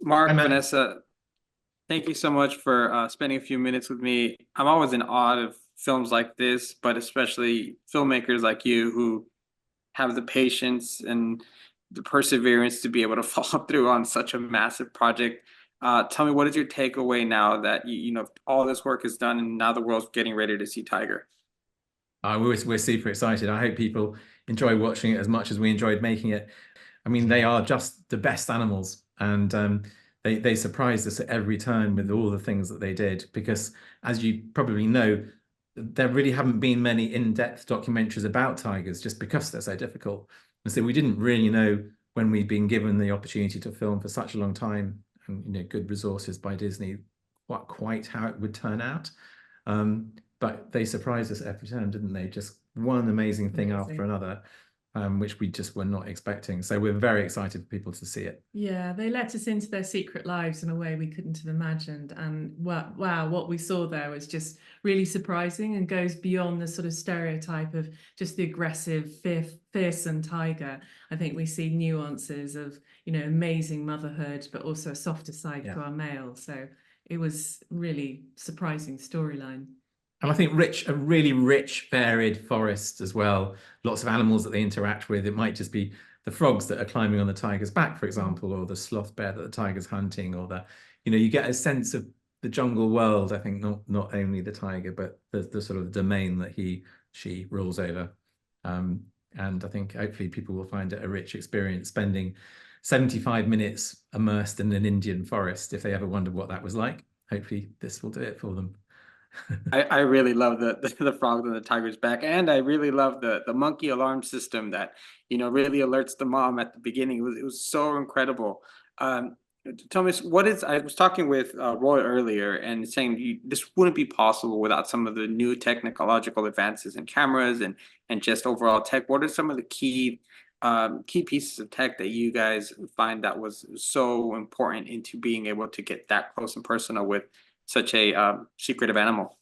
Hi, Mark, Matt. Vanessa, thank you so much for spending a few minutes with me. I'm always in awe of films like this, but especially filmmakers like you who have the patience and the perseverance to be able to follow through on such a massive project. Tell me, what is your takeaway now that all this work is done and now the world's getting ready to see Tiger? We're super excited. I hope people enjoy watching it as much as we enjoyed making it. I mean, they are just the best animals, and they surprised us at every turn with all the things that they did. Because, as you probably know, there really haven't been many in-depth documentaries about tigers, just because they're so difficult. And so we didn't really know, when we'd been given the opportunity to film for such a long time, and good resources by Disney, quite how it would turn out. But they surprised us every turn, didn't they? Just one amazing thing after another, which we just were not expecting. So we're very excited for people to see it. Yeah, they let us into their secret lives in a way we couldn't have imagined. And wow, what we saw there was just really surprising and goes beyond the sort of stereotype of just the aggressive, fearsome tiger. I think we see nuances of, amazing motherhood, but also a softer side to our male. So it was really surprising storyline. And I think a really rich, varied forest as well. Lots of animals that they interact with. It might just be the frogs that are climbing on the tiger's back, for example, or the sloth bear that the tiger's hunting, or you get a sense of the jungle world. I think not only the tiger, but the sort of domain that she rules over. And I think hopefully people will find it a rich experience spending 75 minutes immersed in an Indian forest. If they ever wondered what that was like, hopefully this will do it for them. I really love the frog on the tiger's back, and I really love the monkey alarm system that really alerts the mom at the beginning. It was so incredible. Tell me, I was talking with Roy earlier and saying this wouldn't be possible without some of the new technological advances in cameras and just overall tech. What are some of the key pieces of tech that you guys find that was so important into being able to get that close and personal with such a secretive animal?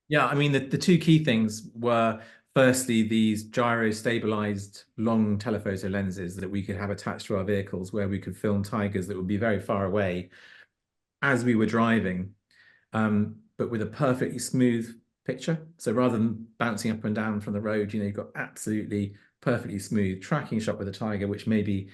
Yeah, I mean, the two key things were, firstly, these gyro stabilized long telephoto lenses that we could have attached to our vehicles, where we could film tigers that would be very far away as we were driving, but with a perfectly smooth picture. So rather than bouncing up and down from the road, you've got absolutely perfectly smooth tracking shot with a tiger, which may be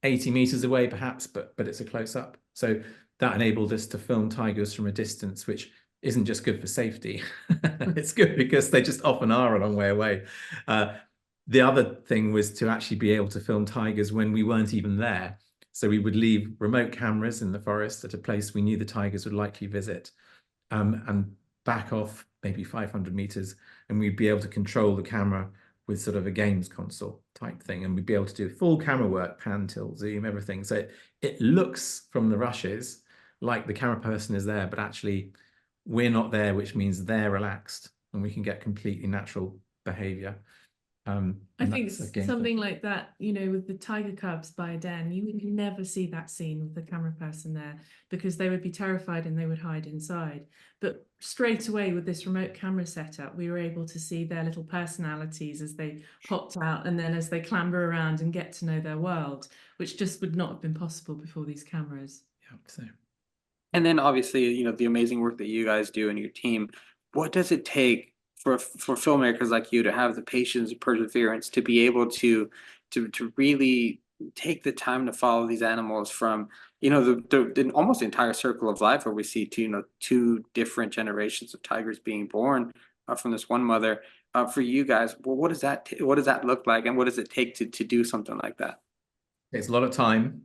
80 meters away perhaps, but it's a close up. So that enabled us to film tigers from a distance, which isn't just good for safety. It's good because they just often are a long way away. The other thing was to actually be able to film tigers when we weren't even there. So we would leave remote cameras in the forest at a place we knew the tigers would likely visit, and back off maybe 500 meters, and we'd be able to control the camera with sort of a games console type thing, and we'd be able to do full camera work, pan, tilt, zoom, everything. So it looks from the rushes like the camera person is there, but actually we're not there, which means they're relaxed and we can get completely natural behavior. I think something like that, with the tiger cubs by a den, you would never see that scene with the camera person there, because they would be terrified and they would hide inside. But straight away with this remote camera setup, we were able to see their little personalities as they popped out, and then as they clamber around and get to know their world, which just would not have been possible before these cameras. Yeah, so. And then obviously, the amazing work that you guys do and your team. What does it take for filmmakers like you to have the patience and perseverance to be able to really take the time to follow these animals from the almost entire circle of life, where we see two different generations of tigers being born from this one mother. For you guys, well, what does that look like, and what does it take to do something like that? It's a lot of time.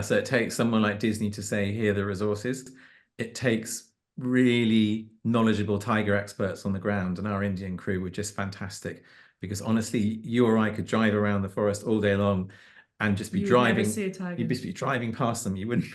So it takes someone like Disney to say, here are the resources. It takes really knowledgeable tiger experts on the ground, and our Indian crew were just fantastic, because honestly, you or I could drive around the forest all day long and just be driving. You'd just be driving past them. You wouldn't.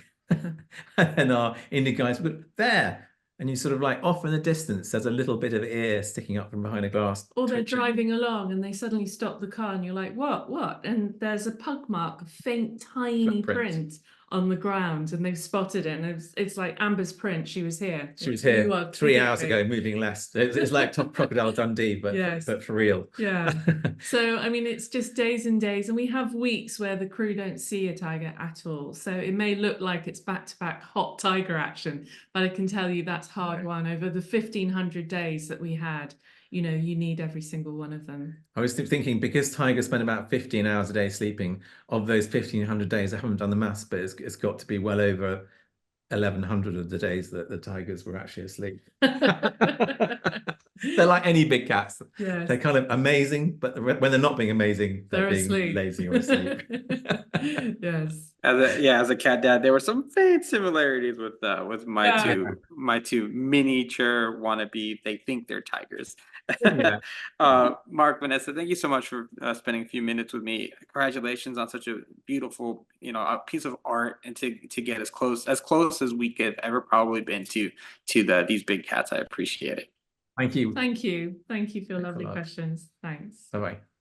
And our Indian guys would there. And you sort of like off in the distance, there's a little bit of ear sticking up from behind a glass. Or they're driving along and they suddenly stop the car and you're like, what? And there's a pug mark, a faint, tiny print on the ground and they've spotted it, and it's like Amber's print. She was here. She was here 3 hours physically. ago, moving less. It's like Top Crocodile Dundee, but Yes. but for real. Yeah. So I mean, it's just days and days, and we have weeks where the crew don't see a tiger at all. So it may look like it's back-to-back hot tiger action, but I can tell you that's hard won. Over the 1,500 days that we had, you know, you need every single one of them. I was thinking, because tigers spend about 15 hours a day sleeping, of those 1,500 days, I haven't done the maths, but it's got to be well over 1,100 of the days that the tigers were actually asleep. They're like any big cats. Yes. They're kind of amazing, but when they're not being amazing, they're being asleep. lazy or asleep. Yes. As a cat dad, there were some faint similarities with my two miniature wannabe. They think they're tigers. Yeah. Mark, Vanessa, thank you so much for spending a few minutes with me. Congratulations on such a beautiful, a piece of art, and to get as close as we could ever probably been to these big cats. I appreciate it. Thank you. Thank you. Thank you for your lovely questions. Thanks. Bye-bye.